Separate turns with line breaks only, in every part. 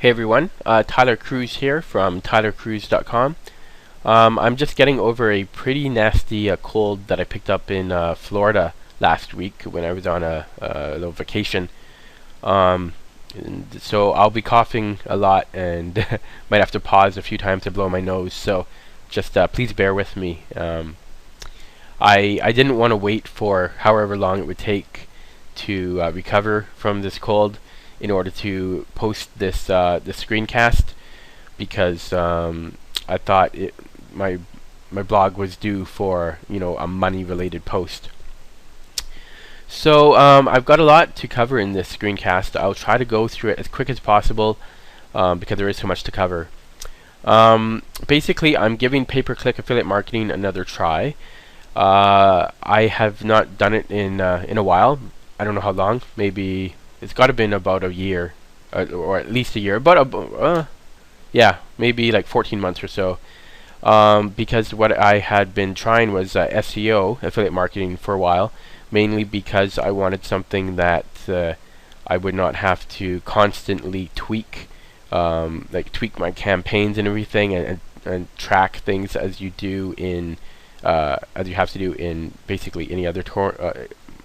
Hey everyone, Tyler Cruz here from tylercruz.com. I'm just getting over a pretty nasty cold that I picked up in Florida last week when I was on a little vacation. So I'll be coughing a lot and might have to pause a few times to blow my nose. So just please bear with me. I didn't want to wait for however long it would take to recover from this cold in order to post this screencast, because I thought my blog was due for a money related post. So I've got a lot to cover in this screencast. I'll try to go through it as quick as possible because there is so much to cover. Basically, I'm giving pay-per-click affiliate marketing another try. I have not done it in a while. I don't know how long. Maybe it's got to been about a year, or at least a year. But yeah, maybe like 14 months or so. Because what I had been trying was SEO, affiliate marketing, for a while, mainly because I wanted something that I would not have to constantly tweak, tweak my campaigns and everything, and track things as you do in as you have to do in basically any other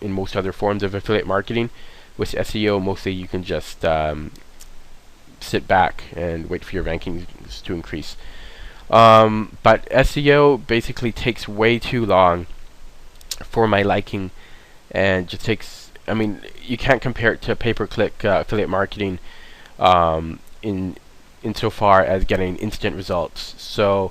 in most other forms of affiliate marketing. With SEO, mostly you can just sit back and wait for your rankings to increase. But SEO basically takes way too long for my liking, and just takes, I mean, you can't compare it to pay-per-click affiliate marketing insofar as getting instant results. So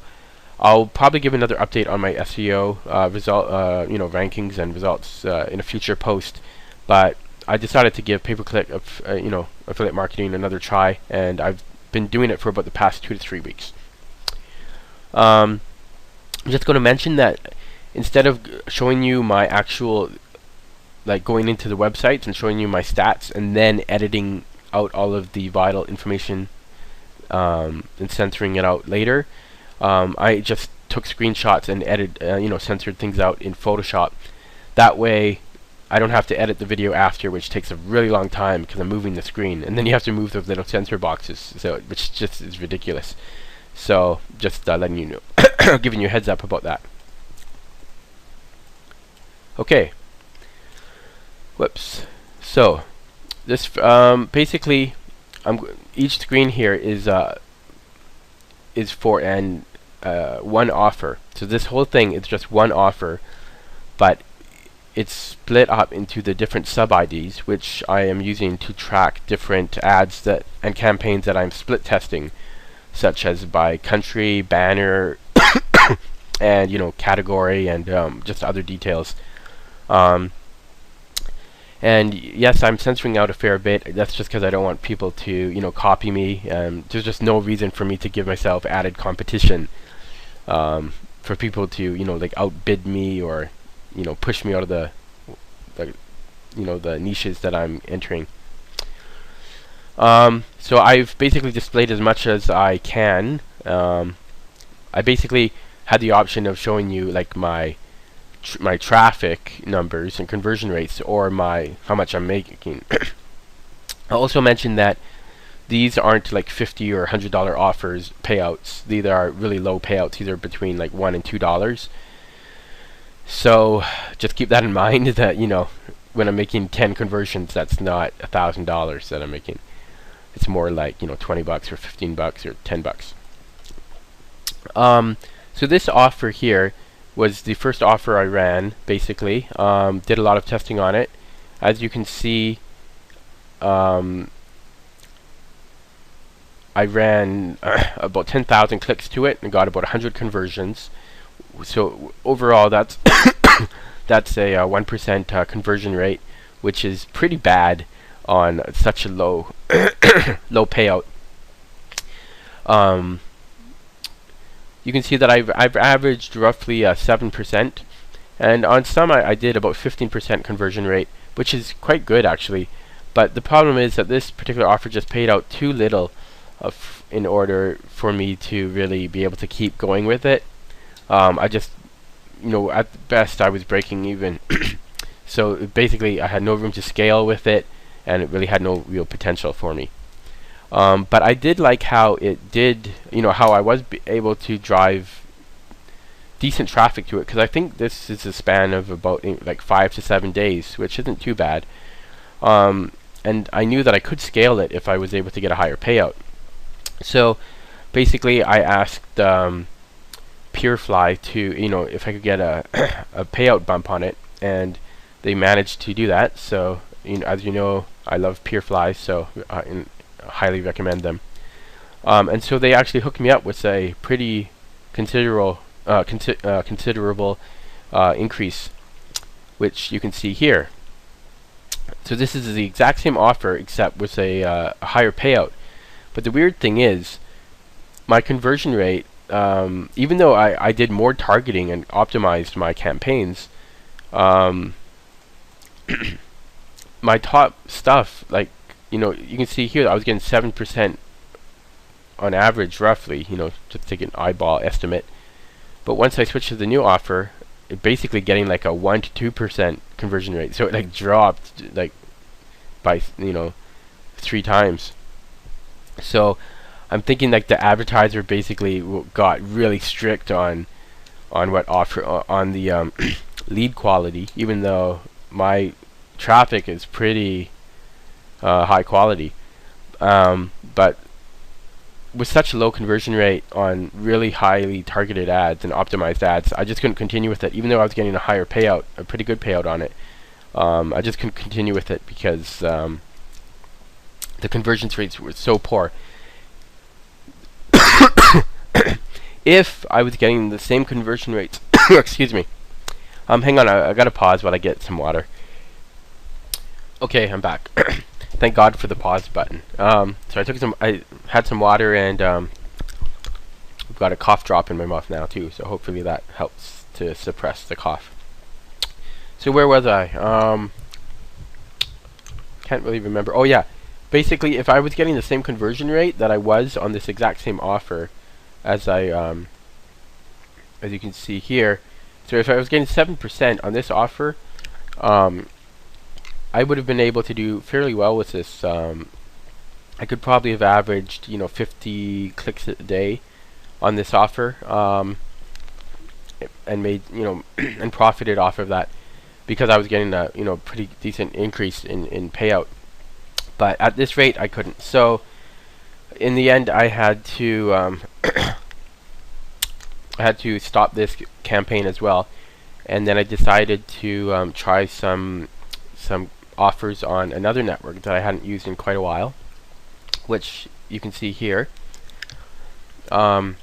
I'll probably give another update on my SEO rankings and results in a future post, but I decided to give pay-per-click affiliate marketing another try, and I've been doing it for about the past 2 to 3 weeks. I'm just going to mention that instead of showing you my actual, going into the websites and showing you my stats and then editing out all of the vital information and censoring it out later, I just took screenshots and censored things out in Photoshop. That way I don't have to edit the video after, which takes a really long time because I'm moving the screen, and then you have to move those little censor boxes, so which just is ridiculous. So just letting you know, giving you a heads up about that. Okay. Whoops. So this basically, each screen here is for one offer. So this whole thing is just one offer, but it's split up into the different sub-IDs, which I am using to track different ads and campaigns that I'm split testing, such as by country, banner, and category, and just other details. And yes, I'm censoring out a fair bit. That's just because I don't want people to copy me. There's just no reason for me to give myself added competition, for people to outbid me or push me out of the niches that I'm entering. So I've basically displayed as much as I can. I basically had the option of showing you my traffic numbers and conversion rates, or how much I'm making. I also mentioned that these aren't $50 or $100 offers, payouts. These are really low payouts. These are between $1 and $2. So just keep that in mind, that when I'm making 10 conversions, that's not $1,000 that I'm making. It's more like $20 or $15 or $10. So this offer here was the first offer I ran. Basically, did a lot of testing on it. As you can see, I ran about 10,000 clicks to it and got about 100 conversions. So overall, that's that's a 1% conversion rate, which is pretty bad on such a low low payout. You can see that I've averaged roughly 7%, and on some I did about 15% conversion rate, which is quite good actually. But the problem is that this particular offer just paid out too little in order for me to really be able to keep going with it. I just, at best I was breaking even. So basically I had no room to scale with it, and it really had no real potential for me. But I did like how it did, how I was able to drive decent traffic to it, because I think this is a span of about like 5 to 7 days, which isn't too bad. And I knew that I could scale it if I was able to get a higher payout. So basically, I asked Purefly to, if I could get a a payout bump on it, and they managed to do that. So, as you know, I love Purefly, so I highly recommend them. And so they actually hooked me up with a pretty considerable increase, which you can see here. So this is the exact same offer, except with a higher payout. But the weird thing is, my conversion rate, even though I did more targeting and optimized my campaigns, my top stuff, like, you can see here, I was getting 7% on average, roughly, just to take an eyeball estimate. But once I switched to the new offer, it basically getting like a 1 to 2% conversion rate. So it like dropped like by 3 times. So I'm thinking like the advertiser basically got really strict on what offer on the lead quality, even though my traffic is pretty high quality. But with such a low conversion rate on really highly targeted ads and optimized ads, I just couldn't continue with it, even though I was getting a higher payout, a pretty good payout on it. I just couldn't continue with it because the conversion rates were so poor. If I was getting the same conversion rates, excuse me. Hang on, I gotta pause while I get some water. Okay, I'm back. Thank God for the pause button. So I had some water, and I've got a cough drop in my mouth now too. So hopefully that helps to suppress the cough. So where was I? Can't really remember. Oh yeah, basically, if I was getting the same conversion rate that I was on this exact same offer, as you can see here. So if I was getting 7% on this offer, I would have been able to do fairly well with this. I could probably have averaged, 50 clicks a day on this offer, and made, and profited off of that, because I was getting a, pretty decent increase in payout. But at this rate, I couldn't. So in the end, I had to stop this campaign as well, and then I decided to try some offers on another network that I hadn't used in quite a while, which you can see here. Not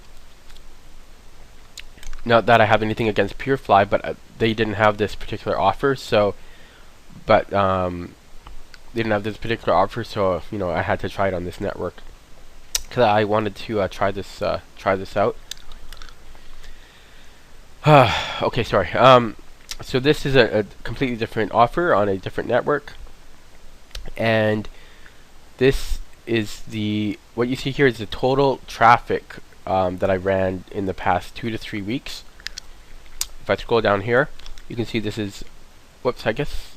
that I have anything against Purefly, but they didn't have this particular offer, so they didn't have this particular offer, so I had to try it on this network because I wanted to try this out. Okay, sorry. So this is a completely different offer on a different network, and this is what you see here is the total traffic that I ran in the past 2 to 3 weeks. If I scroll down here, you can see this is, whoops, I guess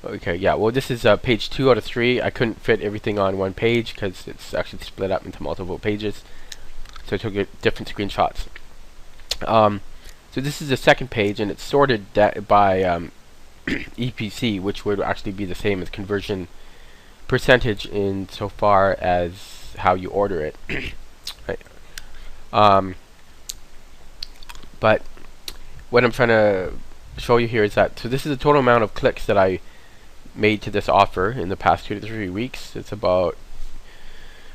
okay, yeah, well, this is page 2 out of 3. I couldn't fit everything on one page because it's actually split up into multiple pages, so I took different screenshots. So this is the second page, and it's sorted by EPC, which would actually be the same as conversion percentage in so far as how you order it. Right. But what I'm trying to show you here is that, so this is the total amount of clicks that I made to this offer in the past 2 to 3 weeks. It's about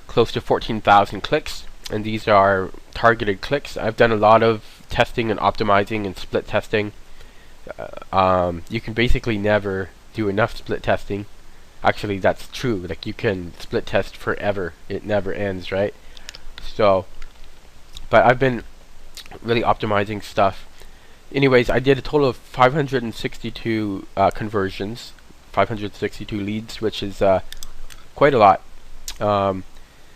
close to 14,000 clicks, and these are targeted clicks. I've done a lot of testing and optimizing and split testing. You can basically never do enough split testing. Actually, that's true. Like, you can split test forever. It never ends, right? So, but I've been really optimizing stuff. Anyways, I did a total of 562 conversions, 562 leads, which is quite a lot.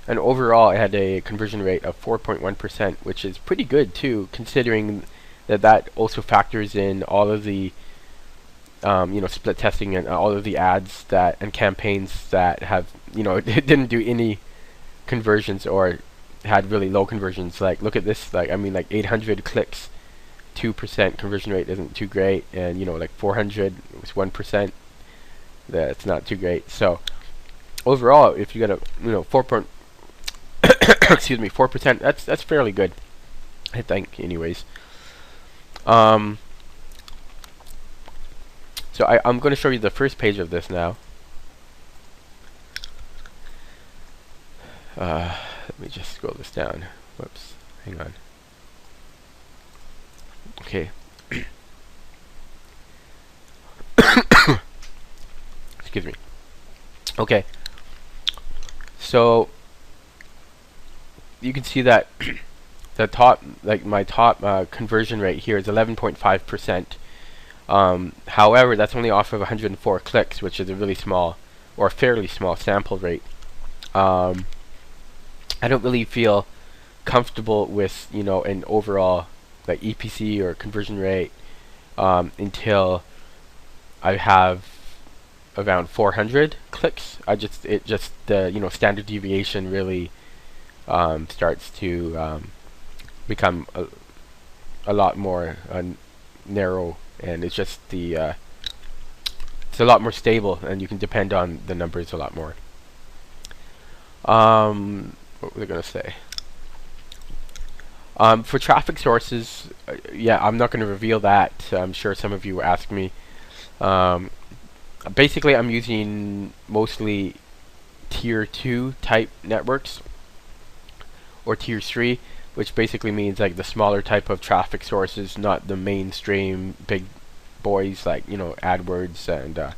And overall, I had a conversion rate of 4.1%, which is pretty good too, considering that also factors in all of the split testing and all of the ads that and campaigns that have, it didn't do any conversions or had really low conversions. Like, look at this, like 800 clicks, 2% conversion rate isn't too great, and like 400 was 1%. That's not too great. So overall, if you got a 4%, that's fairly good, I think. Anyways, so I'm going to show you the first page of this now. Let me just scroll this down. Whoops, hang on. Okay. Excuse me. Okay. So you can see that the top, my top conversion rate here is 11.5%. However, that's only off of 104 clicks, which is a really small or fairly small sample rate. I don't really feel comfortable with an overall like EPC or conversion rate until I have around 400 clicks. The standard deviation really starts to become a lot more narrow, and it's just it's a lot more stable, and you can depend on the numbers a lot more. What was I gonna say? For traffic sources, yeah, I'm not going to reveal that. I'm sure some of you will ask me. Basically, I'm using mostly tier 2 type networks, or tier 3, which basically means like the smaller type of traffic sources, not the mainstream big boys like AdWords and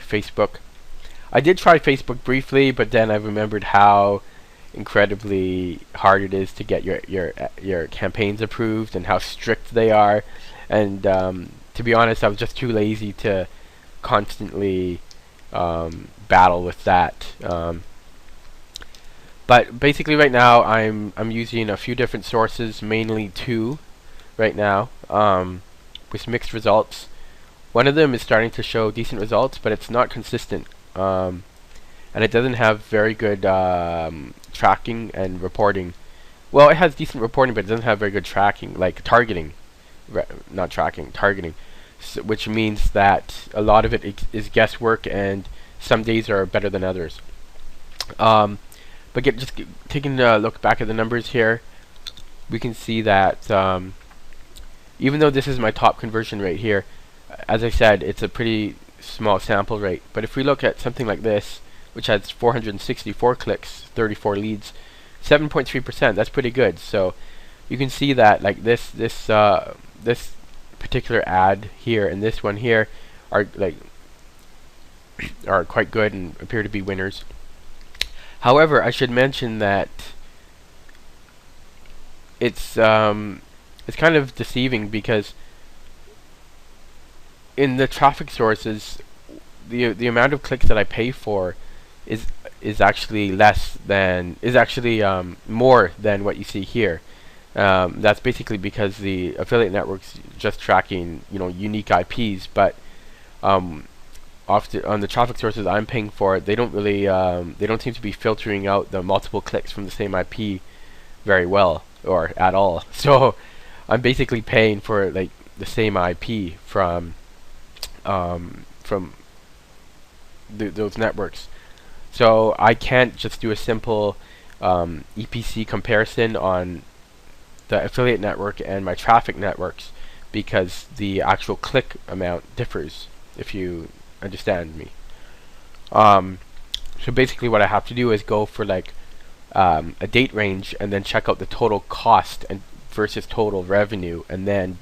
Facebook. I did try Facebook briefly, but then I remembered how incredibly hard it is to get your campaigns approved and how strict they are, and to be honest, I was just too lazy to constantly battle with that. But basically, right now I'm using a few different sources, mainly 2 right now, with mixed results. One of them is starting to show decent results, but it's not consistent. And it doesn't have very good tracking and reporting. Well, it has decent reporting, but it doesn't have very good tracking, like targeting. Not tracking, targeting. Which means that a lot of it is guesswork, and some days are better than others. But taking a look back at the numbers here, we can see that even though this is my top conversion rate here, as I said, it's a pretty small sample rate. But if we look at something like this, which has 464 clicks, 34 leads, 7.3%, that's pretty good. So you can see that like this particular ad here and this one here are quite good and appear to be winners. However, I should mention that it's kind of deceiving, because in the traffic sources, the amount of clicks that I pay for is actually more than what you see here. That's basically because the affiliate network's just tracking unique IPs, but on the traffic sources I'm paying for, they don't seem to be filtering out the multiple clicks from the same IP very well, or at all. So I'm basically paying for like the same IP from those networks. So I can't just do a simple EPC comparison on the affiliate network and my traffic networks, because the actual click amount differs, if you understand me. So basically what I have to do is go for like a date range, and then check out the total cost and versus total revenue, and then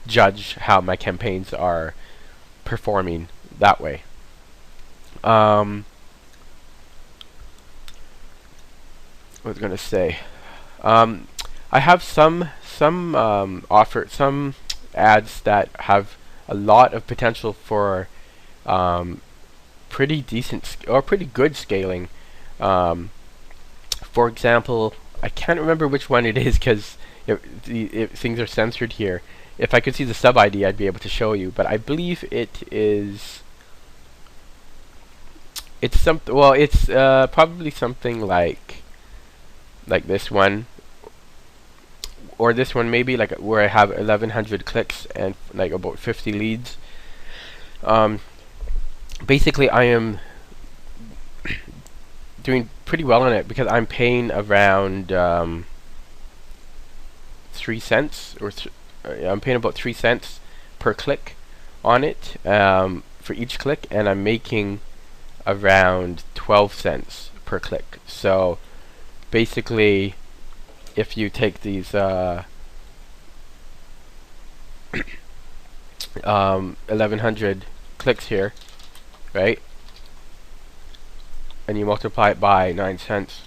judge how my campaigns are performing that way. What was I gonna say? I have some ads that have a lot of potential for pretty decent or pretty good scaling. For example, I can't remember which one it is, because things are censored here. If I could see the sub ID, I'd be able to show you, but I believe it is. It's something. Well, it's probably something like this one, or this one maybe, like where I have 1100 clicks and like about 50 leads. Basically, I am doing pretty well on it because I'm paying around 3 cents, or I'm paying about 3 cents per click on it, for each click, and I'm making around 12 cents per click. So basically, if you take these 1100 clicks here, right, and you multiply it by 9 cents,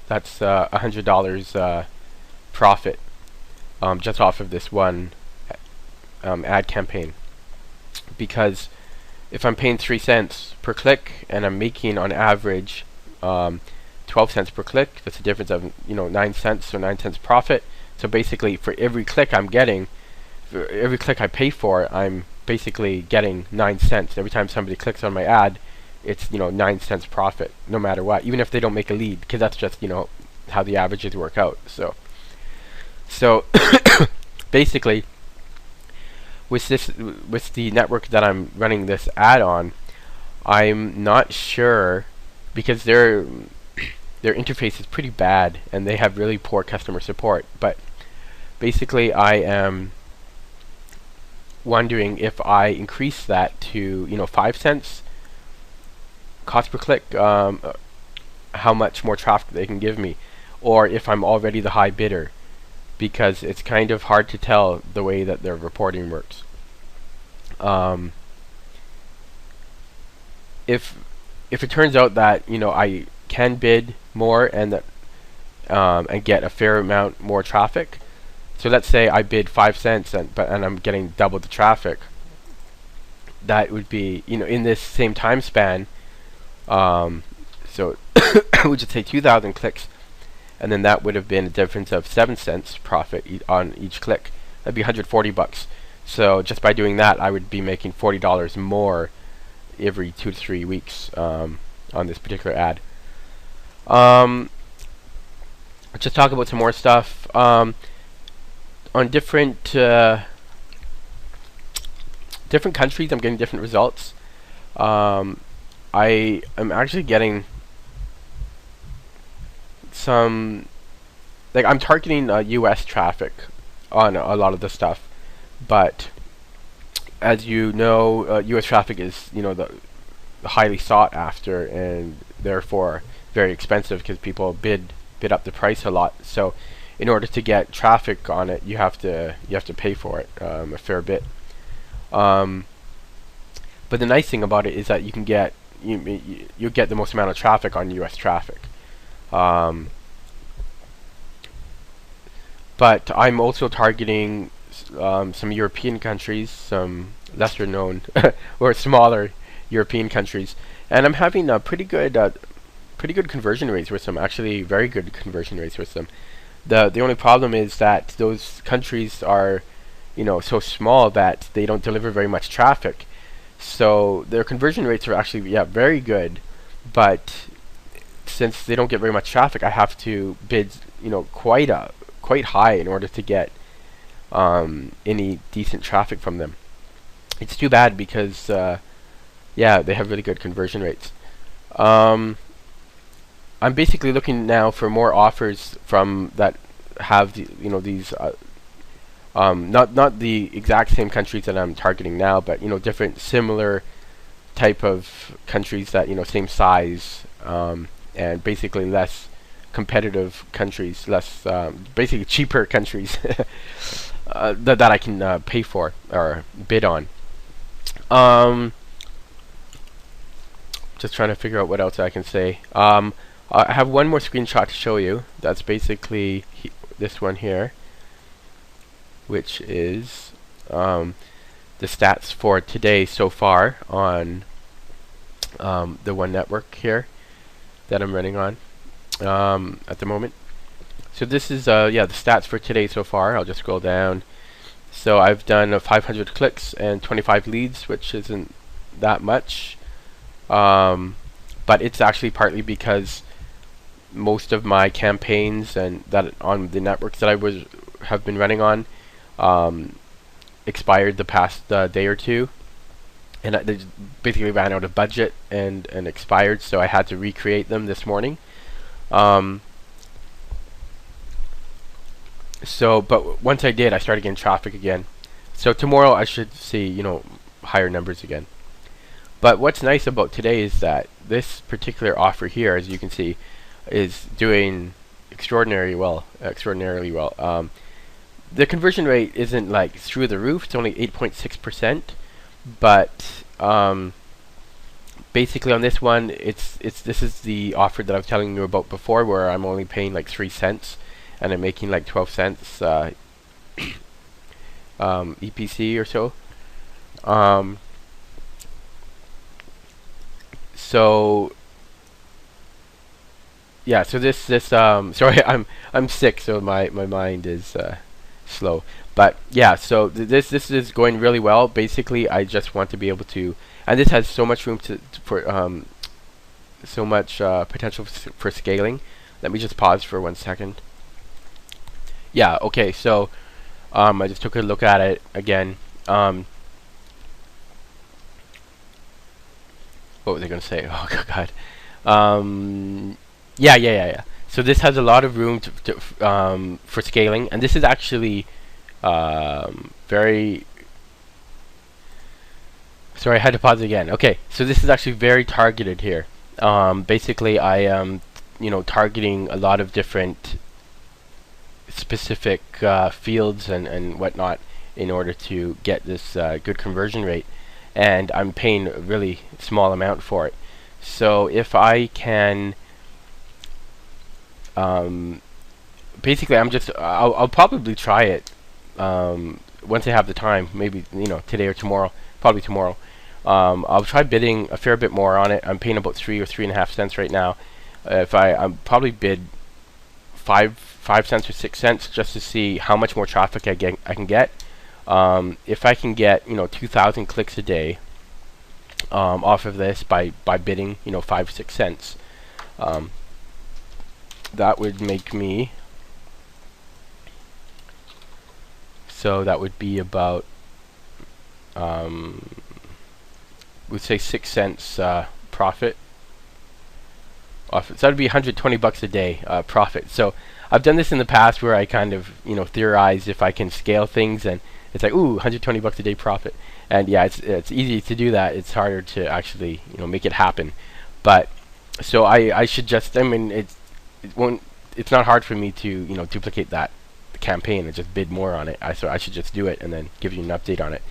that's $100 profit, just off of this one ad campaign. Because if I'm paying 3 cents per click and I'm making on average 12 cents per click, that's a difference of 9 cents, so 9 cents profit. So basically, for every click I'm getting, for every click I pay for, I'm basically getting 9 cents. Every time somebody clicks on my ad, it's 9 cents profit, no matter what, even if they don't make a lead, because that's just how the averages work out. So basically, with the network that I'm running this ad on, I'm not sure, because their interface is pretty bad and they have really poor customer support. But basically, I am wondering if I increase that to 5 cents cost per click, how much more traffic they can give me, or if I'm already the high bidder, because it's kind of hard to tell the way that their reporting works. If it turns out that I can bid more and that and get a fair amount more traffic, so let's say I bid 5 cents and I'm getting double the traffic, that would be in this same time span. So we just say 2,000 clicks, and then that would have been a difference of 7 cents profit on each click. That'd be $140. So just by doing that, I would be making $40 more every 2 to 3 weeks on this particular ad. Let's just talk about some more stuff. On different countries, I'm getting different results. I am actually getting some, like, I'm targeting US traffic on a lot of the stuff, but as you know, US traffic is the highly sought after and therefore very expensive, because people bid up the price a lot. So in order to get traffic on it, you have to pay for it a fair bit. But the nice thing about it is that you can get you get the most amount of traffic on US traffic. But I'm also targeting some European countries, some lesser known or smaller European countries, and I'm having pretty good conversion rates with them. Actually, very good conversion rates with them. The only problem is that those countries are so small that they don't deliver very much traffic. So their conversion rates are actually very good, but since they don't get very much traffic, I have to bid quite high in order to get any decent traffic from them. It's too bad because they have really good conversion rates. I'm basically looking now for more offers from that have these not the exact same countries that I'm targeting now, but different similar type of countries that same size, and basically less competitive countries, less basically cheaper countries that I can pay for or bid on. Just trying to figure out what else I can say. I have one more screenshot to show you. That's basically this one here, which is the stats for today so far on the one network here that I'm running on at the moment. So this is the stats for today so far. I'll just scroll down. So I've done 500 clicks and 25 leads, which isn't that much. But it's actually partly because most of my campaigns and that on the networks that I have been running on expired the past day or two, and they basically ran out of budget and expired, so I had to recreate them this morning. But once I did, I started getting traffic again. So tomorrow I should see, higher numbers again. But what's nice about today is that this particular offer here, as you can see, is doing extraordinarily well. The conversion rate isn't like through the roof. It's only 8.6%, but basically on this one, this is the offer that I was telling you about before, where I'm only paying like 3 cents, and I'm making like 12 cents EPC or so. So yeah, so this sorry, I'm sick, so my mind is slow. But yeah, so this is going really well. Basically, I just want to be able to, and this has so much room for so much potential for scaling. Let me just pause for 1 second. Yeah, okay, so I just took a look at it again. What was I going to say? Oh God. Yeah. So this has a lot of room for scaling, and this is actually very. Sorry, I had to pause again. Okay, so this is actually very targeted here. Basically, I am, targeting a lot of different specific fields and whatnot in order to get this good conversion rate, and I'm paying a really small amount for it. So if I can, basically, I'll probably try it once I have the time. Maybe today or tomorrow. Probably tomorrow. I'll try bidding a fair bit more on it. I'm paying about 3 or 3.5 cents right now. If I'm probably bid 5 cents or 6 cents just to see how much more traffic I can get. If I can get 2,000 clicks a day off of this by bidding 5 6 cents, that would make me, so that would be about we'd say 6 cents profit off it. So that would be 120 bucks a day profit. So I've done this in the past where I kind of theorize if I can scale things, and it's like, ooh, 120 bucks a day profit. And yeah, it's easy to do that. It's harder to actually make it happen. But so I should just, I mean, it's not hard for me to duplicate that campaign and just bid more on it. So I should just do it and then give you an update on it,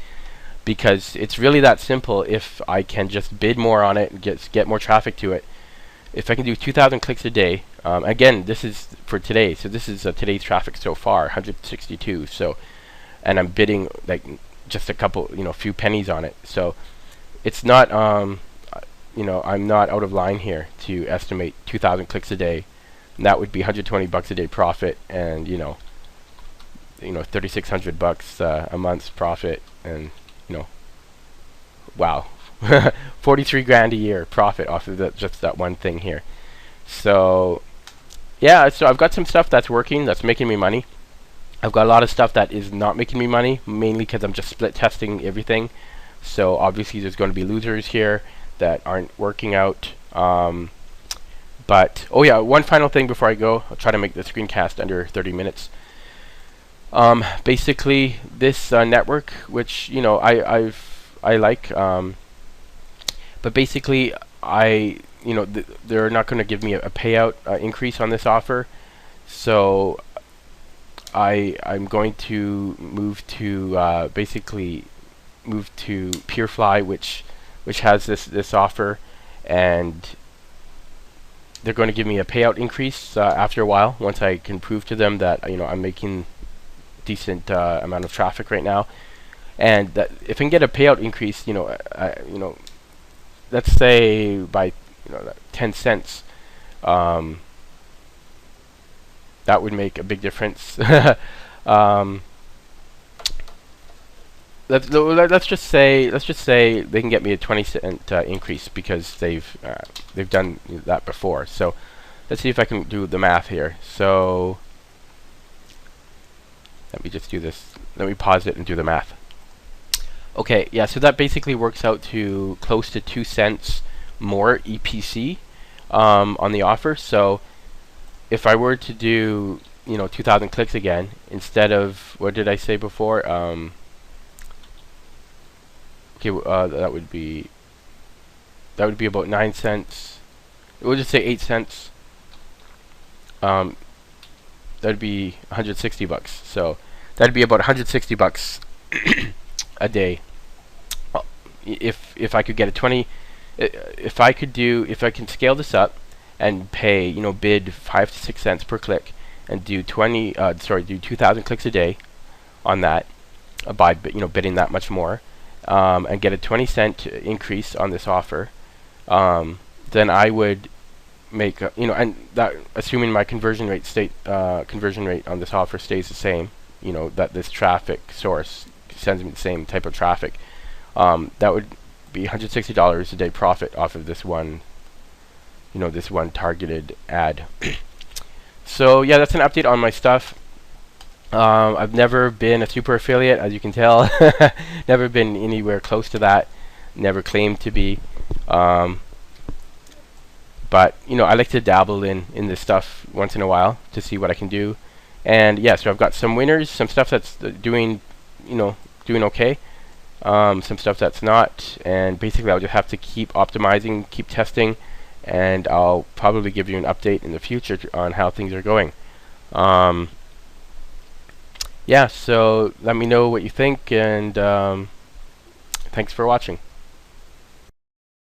because it's really that simple. If I can just bid more on it and get more traffic to it, if I can do 2,000 clicks a day, again, this is for today, so this is today's traffic so far, 162. So, and I'm bidding like just a couple, few pennies on it. So it's not, I'm not out of line here to estimate 2,000 clicks a day, and that would be 120 bucks a day profit, and 3,600 bucks a month's profit, and wow. 43 grand a year profit off of just that one thing here. So yeah, so I've got some stuff that's working, that's making me money. I've got a lot of stuff that is not making me money, mainly because I'm just split testing everything. So obviously there's going to be losers here that aren't working out. But oh yeah, one final thing before I go. I'll try to make the screencast under 30 minutes. Basically this network, which I like, but basically they're not going to give me a payout increase on this offer. So I'm going to move to basically move to PureFly, which has this offer, and they're going to give me a payout increase after a while, once I can prove to them that I'm making decent amount of traffic right now, and that if I can get a payout increase, let's say by 10 cents, that would make a big difference. let's just say they can get me a 20-cent increase because they've done that before. So let's see if I can do the math here. So let me just do this. Let me pause it and do the math. Okay, yeah, so that basically works out to close to 2 cents more EPC on the offer. So if I were to do 2,000 clicks again, instead of, what did I say before? Okay, that would be about 9 cents. We'll just say 8 cents. That'd be 160 bucks. So that'd be about 160 bucks a day. If I could get a 20, if I can scale this up and pay, bid 5 to 6 cents per click and do 2,000 clicks a day on that, by bidding that much more, and get a 20-cent increase on this offer, then I would make and that, assuming my conversion rate on this offer stays the same, that this traffic source sends me the same type of traffic, that would be $160 a day profit off of this one targeted ad. So yeah, that's an update on my stuff. I've never been a super affiliate, as you can tell. Never been anywhere close to that. Never claimed to be. But I like to dabble in this stuff once in a while to see what I can do. And yeah, so I've got some winners, some stuff that's doing okay, some stuff that's not, and basically I'll just have to keep optimizing, keep testing, and I'll probably give you an update in the future on how things are going. Yeah, so let me know what you think, and thanks for watching.